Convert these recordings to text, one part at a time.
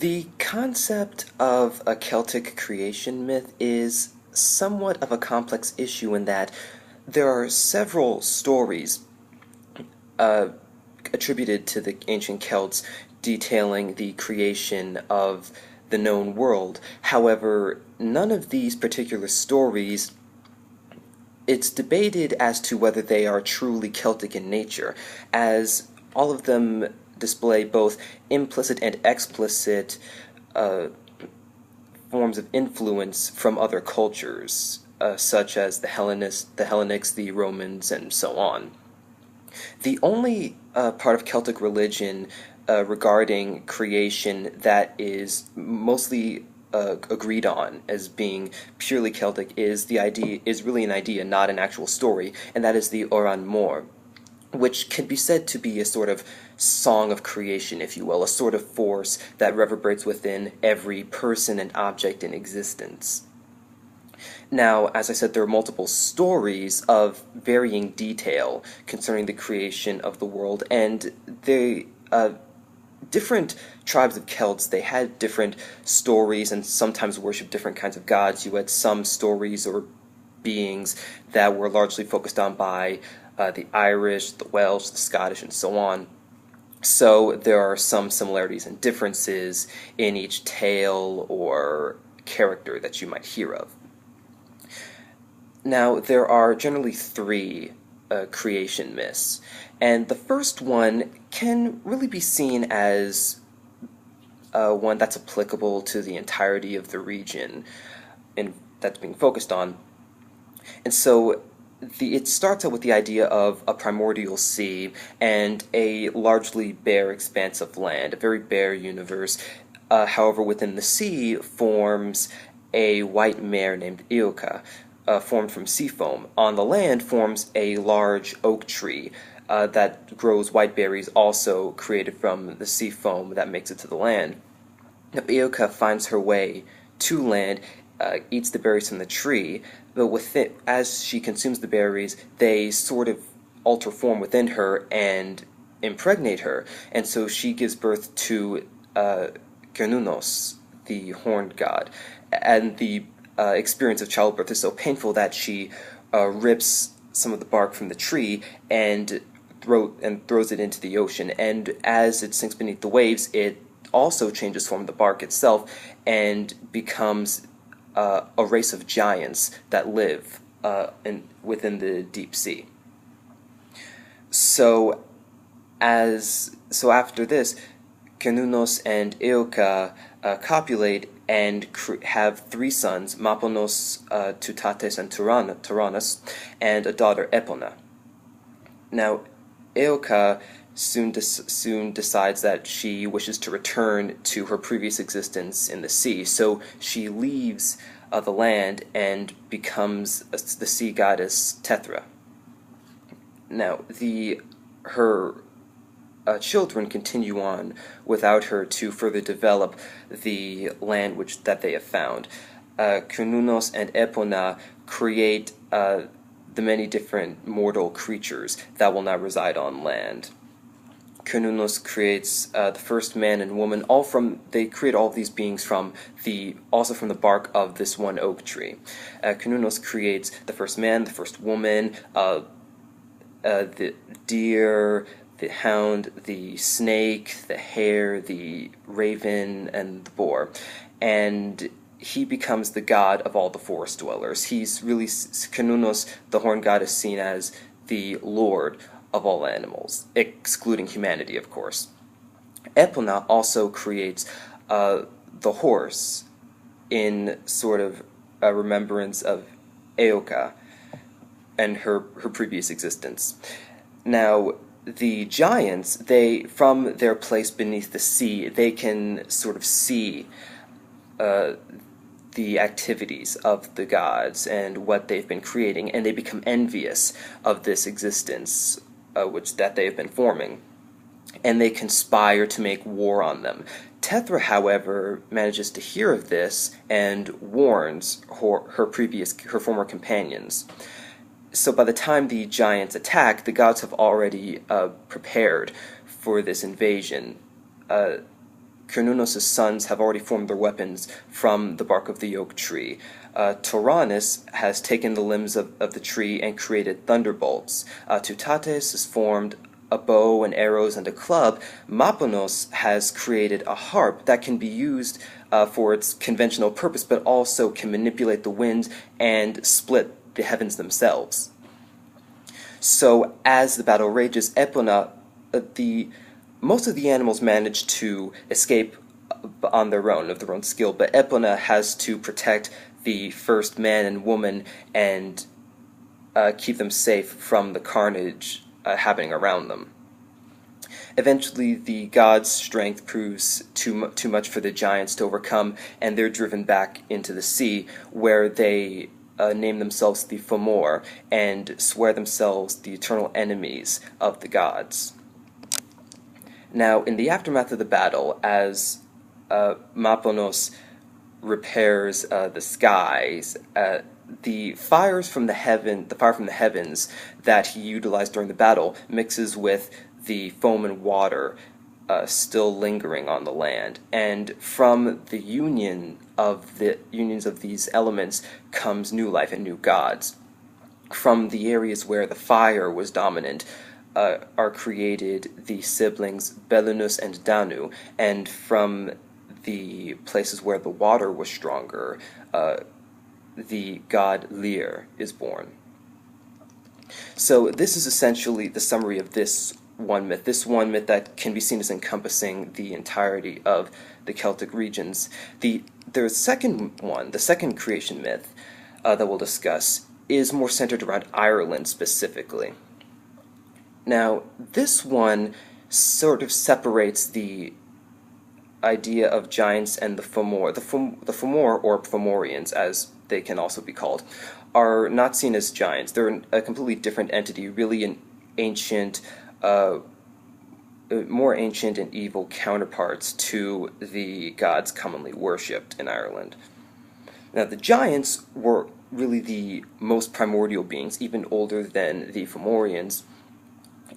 The concept of a Celtic creation myth is somewhat of a complex issue in that there are several stories uh, attributed to the ancient Celts detailing the creation of the known world. However, none of these particular stories, it's debated as to whether they are truly Celtic in nature, as all of them display both implicit and explicit uh, forms of influence from other cultures, such as the Hellenics, the Romans, and so on. The only part of Celtic religion regarding creation that is mostly agreed on as being purely Celtic is really an idea, not an actual story, and that is the Oran Mor, which can be said to be a sort of song of creation, if you will, a sort of force that reverberates within every person and object in existence. Now, as I said, there are multiple stories of varying detail concerning the creation of the world, and they different tribes of Celts, they had different stories and sometimes worshiped different kinds of gods. You had some stories or beings that were largely focused on by the Irish, the Welsh, the Scottish, and so on. So there are some similarities and differences in each tale or character that you might hear of. Now, there are generally three creation myths, and the first one can really be seen as one that's applicable to the entirety of the region that's being focused on. And so it starts out with the idea of a primordial sea and a largely bare expanse of land, a very bare universe. However, within the sea forms a white mare named Ioka, formed from sea foam. On the land forms a large oak tree that grows white berries, also created from the sea foam that makes it to the land. Now, Ioka finds her way to land, eats the berries from the tree, but as she consumes the berries, they sort of alter form within her and impregnate her, and so she gives birth to Cernunnos, the horned god, and the experience of childbirth is so painful that she rips some of the bark from the tree and throws it into the ocean. And as it sinks beneath the waves, it also changes form, the bark itself, and becomes a race of giants that live within the deep sea. So, after this, Cernunnos and Eoka copulate and have three sons, Maponos, Tutates, and Turanas, and a daughter, Epona. Now, Eoka soon decides that she wishes to return to her previous existence in the sea, so she leaves the land and becomes the sea goddess Tethra. Now, her children continue on without her to further develop the land that they have found. Cernunnos and Epona create the many different mortal creatures that will now reside on land. Cernunnos creates the first man and woman. They create all of these beings also from the bark of this one oak tree. Cernunnos creates the first man, the first woman, the deer, the hound, the snake, the hare, the raven, and the boar, and he becomes the god of all the forest dwellers. Cernunnos, the horn god, is seen as the lord of all animals, excluding humanity, of course. Epona also creates the horse in sort of a remembrance of Eoka and her previous existence. Now, the giants, from their place beneath the sea, they can sort of see the activities of the gods and what they've been creating, and they become envious of this existence that they have been forming, and they conspire to make war on them. Tethra, however, manages to hear of this and warns her former companions. So by the time the giants attack, the gods have already prepared for this invasion. Cernunnos' sons have already formed their weapons from the bark of the oak tree. Tauranus has taken the limbs of the tree and created thunderbolts. Tutates has formed a bow and arrows and a club. Maponos has created a harp that can be used for its conventional purpose, but also can manipulate the wind and split the heavens themselves. So as the battle rages, most of the animals manage to escape on their own, of their own skill, but Epona has to protect the first man and woman and keep them safe from the carnage happening around them. Eventually, the gods' strength proves too much for the giants to overcome, and they're driven back into the sea, where they name themselves the Fomor and swear themselves the eternal enemies of the gods. Now, in the aftermath of the battle, as Maponos repairs the skies, the fire from the heavens that he utilized during the battle mixes with the foam and water still lingering on the land, and from the unions of these elements comes new life and new gods. From the areas where the fire was dominant are created the siblings Belinus and Danu, and from the places where the water was stronger, the god Lear is born. So this is essentially the summary of this one myth that can be seen as encompassing the entirety of the Celtic regions. The second creation myth that we'll discuss, is more centered around Ireland specifically. Now, this one sort of separates the idea of giants and the Fomor. The Fomor, or Fomorians, as they can also be called, are not seen as giants. They're a completely different entity, really an ancient, more ancient and evil counterparts to the gods commonly worshipped in Ireland. Now, the giants were really the most primordial beings, even older than the Fomorians,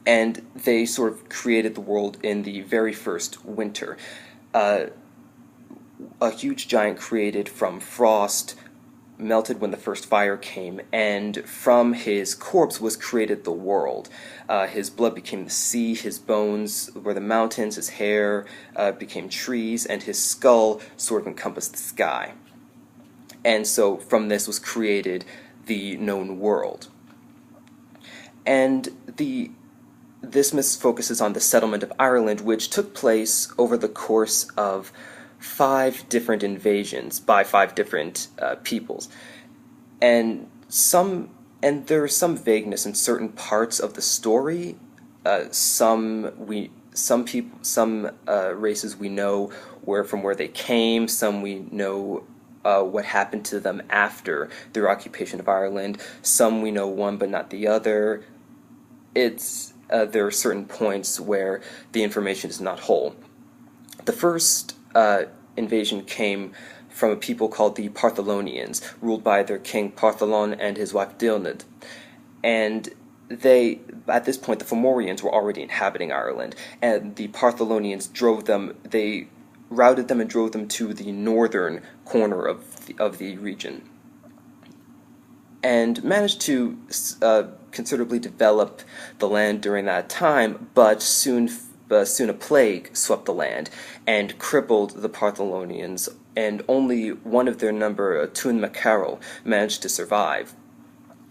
and they sort of created the world in the very first winter. A huge giant created from frost melted when the first fire came, and from his corpse was created the world. His blood became the sea, his bones were the mountains, his hair became trees, and his skull sort of encompassed the sky. And so from this was created the known world. And this myth focuses on the settlement of Ireland, which took place over the course of 5 different invasions by 5 different peoples, and there is some vagueness in certain parts of the story. Some races we know from where they came. Some we know what happened to them after their occupation of Ireland. Some we know one but not the other. There are certain points where the information is not whole. The first invasion came from a people called the Partholonians, ruled by their king Partholon and his wife Dilnyd. And at this point, the Fomorians were already inhabiting Ireland, and the Partholonians routed them and drove them to the northern corner of the region, and managed to considerably develop the land during that time, but soon a plague swept the land and crippled the Partholonians, and only one of their number, Tún Macarel, managed to survive.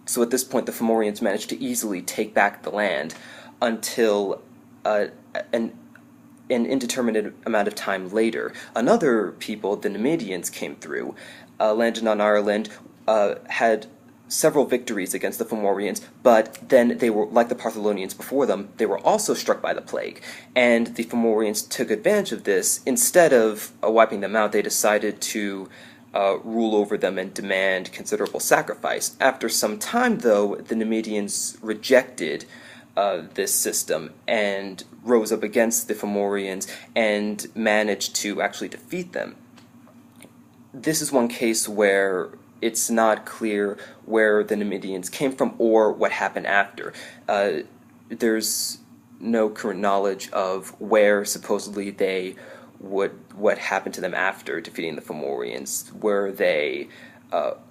So at this point, the Fomorians managed to easily take back the land until an indeterminate amount of time later. Another people, the Numidians, came through, landed on Ireland, had several victories against the Fomorians, but then they were, like the Partholonians before them, they were also struck by the plague, and the Fomorians took advantage of this. Instead of wiping them out, they decided to rule over them and demand considerable sacrifice. After some time, though, the Numidians rejected this system and rose up against the Fomorians and managed to actually defeat them. This is one case where it's not clear where the Numidians came from or what happened after. There's no current knowledge of where supposedly they what happened to them after defeating the Fomorians.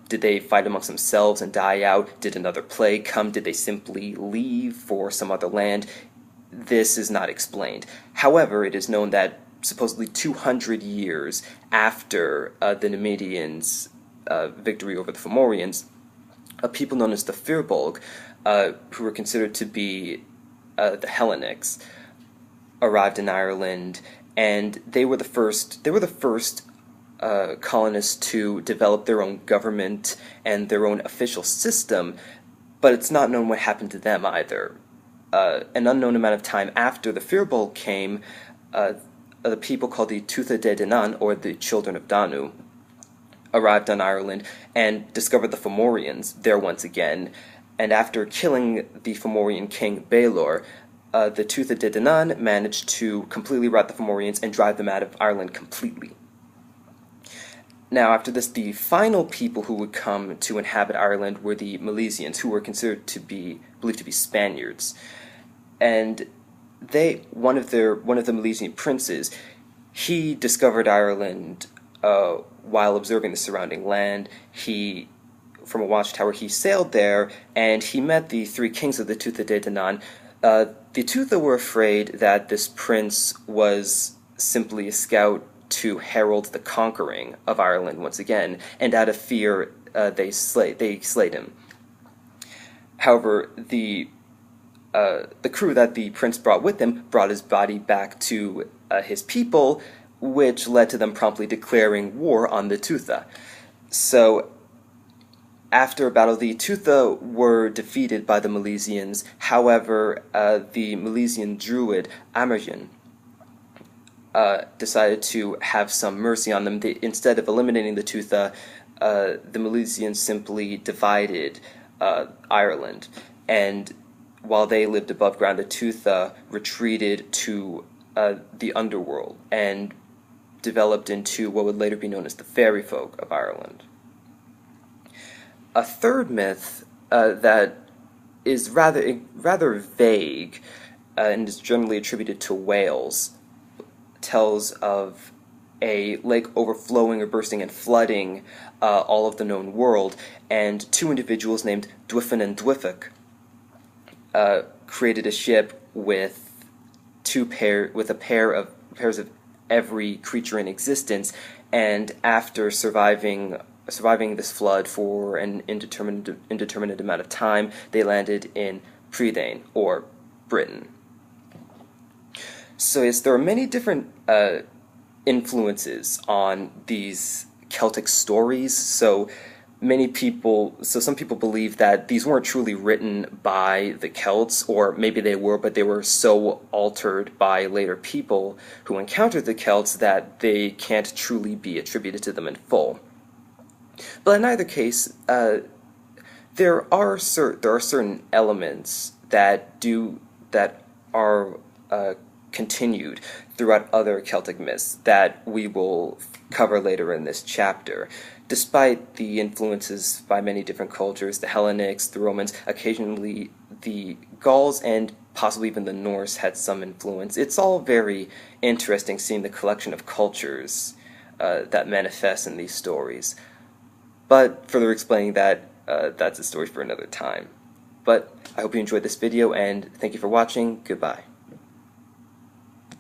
Did they fight amongst themselves and die out? Did another plague come? Did they simply leave for some other land? This is not explained. However, it is known that supposedly 200 years after the Numidians' victory over the Fomorians, people known as the Firbolg, who were considered to be the Hellenics, arrived in Ireland, and they were the first colonists to develop their own government and their own official system, but it's not known what happened to them either. An unknown amount of time after the Firbolg came, the people called the Tuatha De Danann, or the Children of Danu, arrived on Ireland and discovered the Fomorians there once again, and after killing the Fomorian king Baelor, the Tuatha De Danann managed to completely rout the Fomorians and drive them out of Ireland completely. Now, after this, the final people who would come to inhabit Ireland were the Milesians, who were considered to be believed to be Spaniards, and one of the Milesian princes, he discovered Ireland while observing the surrounding land. From a watchtower, he sailed there, and he met the three kings of the Tuatha De Danann. The Tuatha were afraid that this prince was simply a scout to herald the conquering of Ireland once again, and out of fear, they slayed him. However, the crew that the prince brought with him brought his body back to his people, which led to them promptly declaring war on the Tuatha. So, after a battle, the Tuatha were defeated by the Milesians. However, the Milesian druid Amergin decided to have some mercy on them. Instead of eliminating the Tuatha, the Milesians simply divided Ireland, and while they lived above ground, the Tuatha retreated to the underworld and developed into what would later be known as the fairy folk of Ireland. A third myth that is rather vague and is generally attributed to Wales tells of a lake overflowing or bursting and flooding all of the known world, and two individuals named Dwyfyn and Dwyfach created a ship with pairs of every creature in existence, and after surviving this flood for an indeterminate amount of time, they landed in Prydain, or Britain. So yes, there are many different influences on these Celtic stories. Some people believe that these weren't truly written by the Celts, or maybe they were, but they were so altered by later people who encountered the Celts that they can't truly be attributed to them in full. But in either case, there are certain elements that are continued throughout other Celtic myths that we will cover later in this chapter. Despite the influences by many different cultures, the Hellenics, the Romans, occasionally the Gauls, and possibly even the Norse had some influence. It's all very interesting seeing the collection of cultures that manifest in these stories. But further explaining that, that's a story for another time. But I hope you enjoyed this video, and thank you for watching. Goodbye.